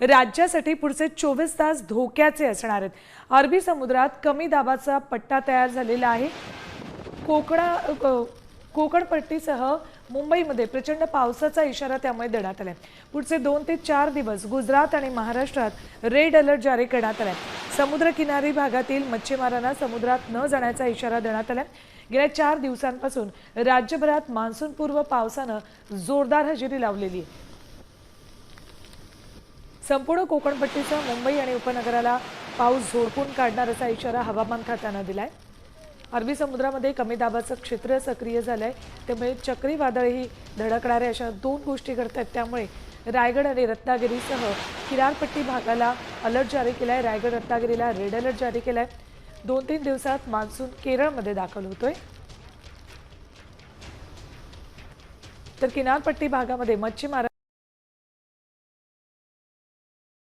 राज्यासाठी पुढचे 24 तास धोक्याचे असणार आहेत। अरबी समुद्रात कमी दाबाचा पट्टा तयार झालेला आहे। कोकण पट्टीसह मुंबईमध्ये प्रचंड पावसाचा इशारा त्यामुळे देण्यात आलाय। पुढचे 2 ते 4 दिवस गुजरात आणि महाराष्ट्रात रेड अलर्ट जारी करण्यात आलाय। समुद्रकिनारी भागातील मच्छीमारांना समुद्रात न जाण्याचा इशारा देण्यात आलाय। गेल्या 4 दिवसांपासून राज्यभरात मान्सूनपूर्व पावसानं जोरदार हजेरी लावलेली आहे। संपूर्ण कोकणपट्टीसह मुंबई आणि उपनगराला पाऊस झोडपून काढणार असा इशारा हवामान खात्यानं दिलाय। अरबी समुद्रामध्ये कमी दाबाचं क्षेत्र सक्रिय झालंय, त्यामुळे चक्रीवादळही धडकणारे अशा 2 गोष्टी घडतात। त्यामुळे रायगड आणि रत्नागिरीसह किनारपट्टी भागाला अलर्ट जारी केलाय। रायगड रत्नागिरीला रेड अलर्ट जारी केलाय। 2-3 दिवसात मान्सून केरळमध्ये दाखल होतोय, तर किनारपट्टी भागामध्ये मच्छीमार